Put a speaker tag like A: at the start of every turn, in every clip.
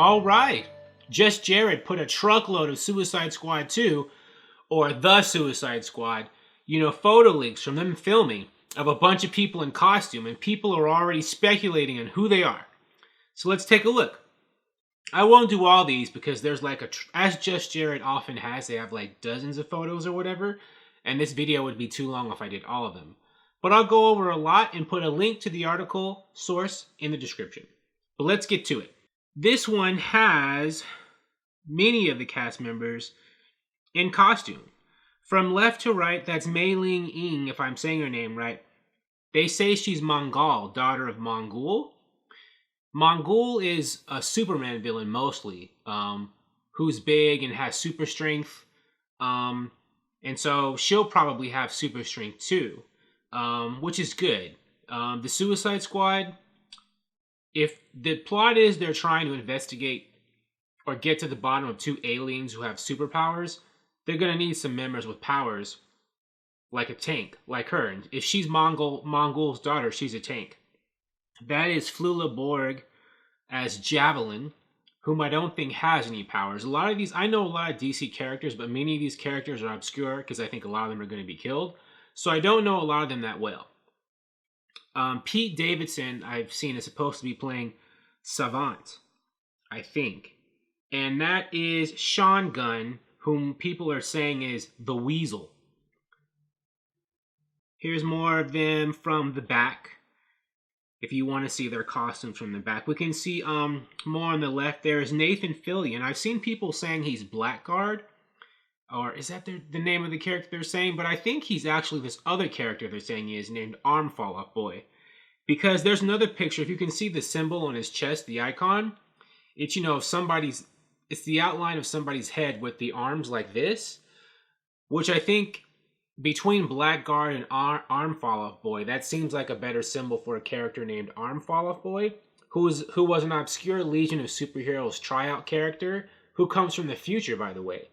A: All right. Just Jared put a truckload of Suicide Squad 2, or The Suicide Squad, photo leaks from them filming of a bunch of people in costume, and people are already speculating on who they are. So let's take a look. I won't do all these because there's as Just Jared often has, they have like dozens of photos or whatever, and this video would be too long if I did all of them. But I'll go over a lot and put a link to the article source in the description. But let's get to it. This one has many of the cast members in costume. From left to right, that's Mei Ling, if I'm saying her name right. They say she's Mongol, daughter of Mongol. Mongol is a Superman villain mostly, who's big and has super strength. And so she'll probably have super strength too, which is good. The Suicide Squad, if the plot is they're trying to investigate or get to the bottom of two aliens who have superpowers, they're going to need some members with powers like a tank, like her. And if she's Mongol's daughter, she's a tank. That is Flula Borg as Javelin, whom I don't think has any powers. I know a lot of DC characters, but many of these characters are obscure because I think a lot of them are going to be killed. So I don't know a lot of them that well. Pete Davidson, I've seen, is supposed to be playing Savant, I think. And that is Gunn, whom people are saying is the Weasel. Here's more of them from the back. If you want to see their costumes from the back. We can see more on the left there is Nathan Fillion. I've seen people saying he's Blackguard. Or is that the name of the character they're saying? But I think he's actually this other character they're saying he is, named Arm Fall Off Boy. Because there's another picture. If you can see the symbol on his chest, the icon, it's, it's the outline of somebody's head with the arms like this. Which I think between Blackguard and Arm Fall Off Boy, that seems like a better symbol for a character named Arm Fall Off Boy, who was an obscure Legion of Superheroes tryout character, who comes from the future, by the way.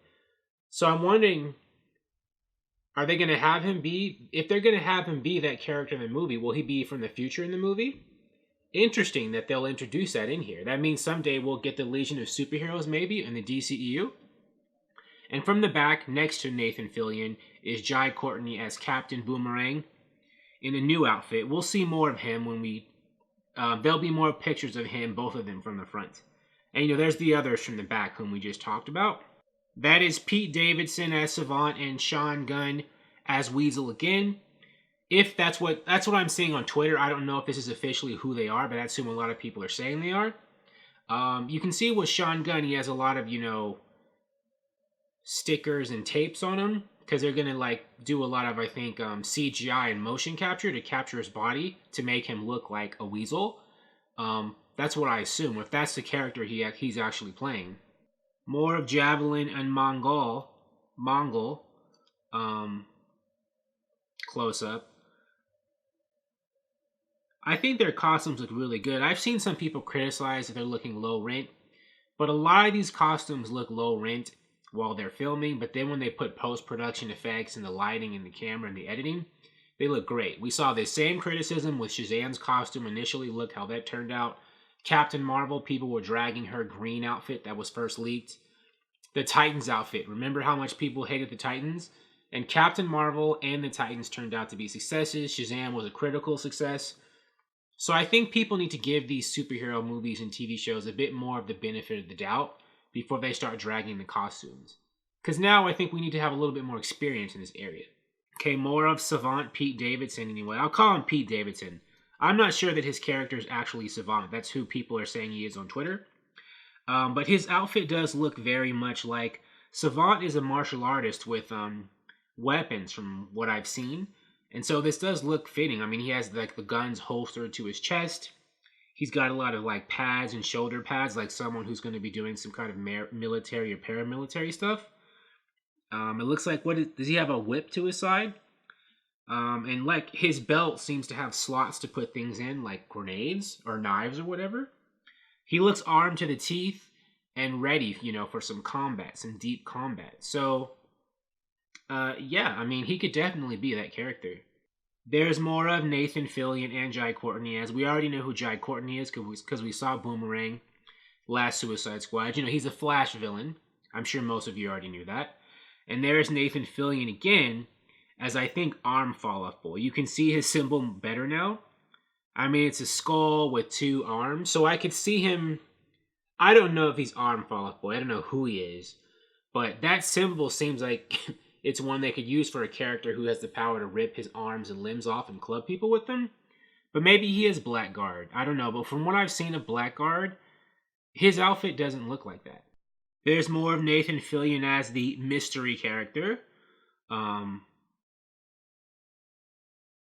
A: So I'm wondering, are they going to have him be, if they're going to have him be that character in the movie, will he be from the future in the movie? Interesting that they'll introduce that in here. That means someday we'll get the Legion of Superheroes maybe in the DCEU. And from the back, next to Nathan Fillion, is Courtney as Captain Boomerang in a new outfit. We'll see more of him when there'll be more pictures of him, both of them from the front. And there's the others from the back whom we just talked about. That is Pete Davidson as Savant and Gunn as Weasel again. If that's what I'm seeing on Twitter. I don't know if this is officially who they are, but I assume a lot of people are saying they are. You can see with Gunn, he has a lot of, stickers and tapes on him, because they're going to do a lot of, I think, CGI and motion capture to capture his body to make him look like a weasel. That's what I assume, if that's the character he's actually playing. More of Javelin and Mongol close up. I think their costumes look really good. I've seen some people criticize that they're looking low rent, but a lot of these costumes look low rent while they're filming, but then when they put post-production effects and the lighting and the camera and the editing, they look great. We saw the same criticism with Shazam's costume initially. Look how that turned out. Captain Marvel, people were dragging her green outfit that was first leaked. The Titans outfit. Remember how much people hated the Titans? And Captain Marvel and the Titans turned out to be successes. Shazam was a critical success. So I think people need to give these superhero movies and TV shows a bit more of the benefit of the doubt before they start dragging the costumes. Because now I think we need to have a little bit more experience in this area. Okay, more of Savant Pete Davidson anyway. I'll call him Pete Davidson. I'm not sure that his character is actually Savant. That's who people are saying he is on Twitter. But his outfit does look very much like... Savant is a martial artist with weapons from what I've seen. And so this does look fitting. I mean, he has the guns holstered to his chest. He's got a lot of pads and shoulder pads, like someone who's going to be doing some kind of military or paramilitary stuff. It looks like, does he have a whip to his side? And his belt seems to have slots to put things in, like grenades or knives or whatever. He looks armed to the teeth and ready, for some combat, some deep combat. So, yeah, I mean, he could definitely be that character. There's more of Nathan Fillion and Courtney, as we already know who Courtney is because we saw Boomerang last Suicide Squad. You know, he's a Flash villain. I'm sure most of you already knew that. And there's Nathan Fillion again as, I think, Arm Fall Off Boy. You can see his symbol better now. I mean, it's a skull with 2 arms. So I could see him. I don't know if he's Arm Fall Off Boy. I don't know who he is. But that symbol seems like it's one they could use for a character who has the power to rip his arms and limbs off and club people with them. But maybe he is Blackguard. I don't know. But from what I've seen of Blackguard, his outfit doesn't look like that. There's more of Nathan Fillion as the mystery character.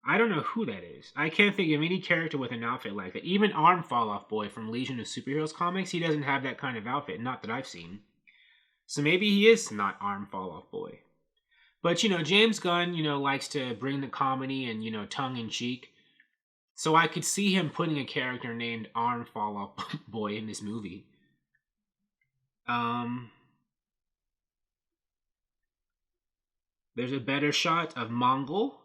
A: I don't know who that is. I can't think of any character with an outfit like that. Even Arm Fall Off Boy from Legion of Superheroes comics, he doesn't have that kind of outfit. Not that I've seen. So maybe he is not Arm Fall Off Boy. But, you know, James Gunn, you know, likes to bring the comedy and, you know, tongue-in-cheek. So I could see him putting a character named Arm Fall Off Boy in this movie. There's a better shot of Mongol.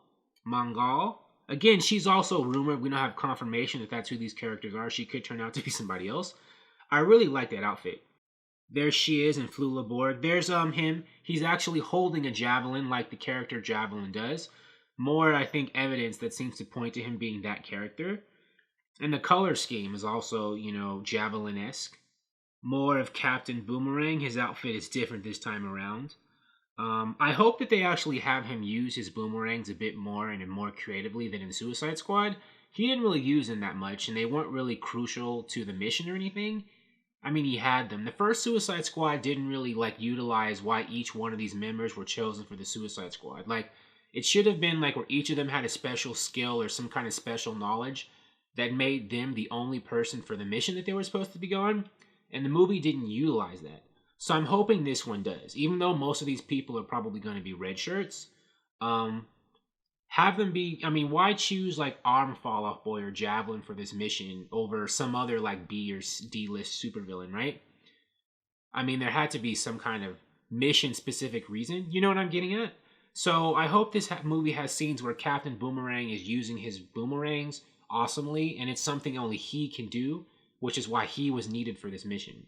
A: Again, she's also rumored. We don't have confirmation that that's who these characters are. She could turn out to be somebody else. I really like that outfit. There she is in Flula Borg. There's him. He's actually holding a javelin like the character Javelin does. More, I think, evidence that seems to point to him being that character. And the color scheme is also, you know, Javelin-esque. More of Captain Boomerang. His outfit is different this time around. I hope that they actually have him use his boomerangs a bit more and more creatively than in Suicide Squad. He didn't really use them that much, and they weren't really crucial to the mission or anything. I mean, he had them. The first Suicide Squad didn't really, like, utilize why each one of these members were chosen for the Suicide Squad. Like, it should have been, like, where each of them had a special skill or some kind of special knowledge that made them the only person for the mission that they were supposed to be going, and the movie didn't utilize that. So I'm hoping this one does. Even though most of these people are probably going to be red shirts, have them be, I mean, why choose like Arm Fall Off Boy or Javelin for this mission over some other like B or D-list supervillain, right? I mean, there had to be some kind of mission-specific reason. You know what I'm getting at? So I hope this movie has scenes where Captain Boomerang is using his boomerangs awesomely, and it's something only he can do, which is why he was needed for this mission.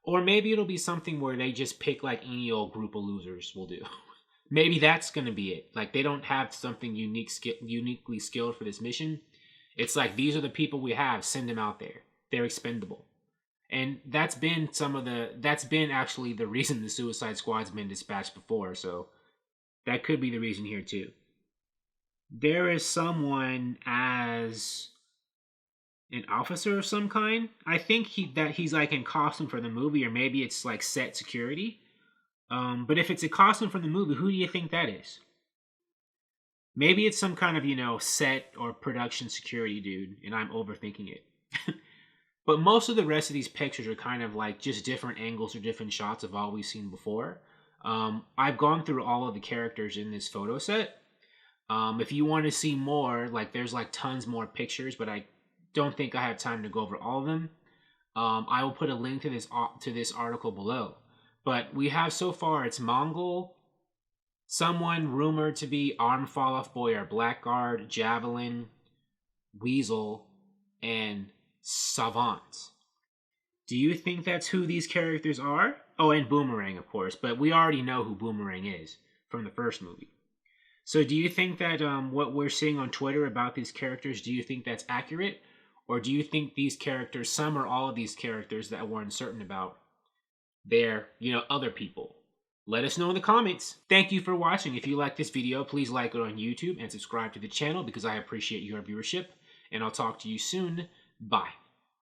A: Or maybe it'll be something where they just pick like any old group of losers will do. Maybe that's going to be it. Like they don't have something uniquely skilled for this mission. It's like, these are the people we have, send them out there. They're expendable. And that's been actually the reason the Suicide Squad's been dispatched before. So that could be the reason here too. There is someone as an officer of some kind. I think he's like in costume for the movie, or maybe it's like set security. But if it's a costume for the movie, who do you think that is? Maybe it's some kind of, you know, set or production security dude, and I'm overthinking it. But most of the rest of these pictures are kind of like just different angles or different shots of all we've seen before. I've gone through all of the characters in this photo set. If you want to see more, like there's like tons more pictures, but I don't think I have time to go over all of them. I will put a link to this article below. But we have so far, it's Mongol, someone rumored to be Arm Fall Off Boy or Blackguard, Javelin, Weasel, and Savant. Do you think that's who these characters are? Oh, and Boomerang, of course. But we already know who Boomerang is from the first movie. So do you think that what we're seeing on Twitter about these characters, do you think that's accurate? Or do you think these characters, some or all of these characters that we're uncertain about, they're, you know, other people? Let us know in the comments. Thank you for watching. If you like this video, please like it on YouTube and subscribe to the channel because I appreciate your viewership. And I'll talk to you soon. Bye.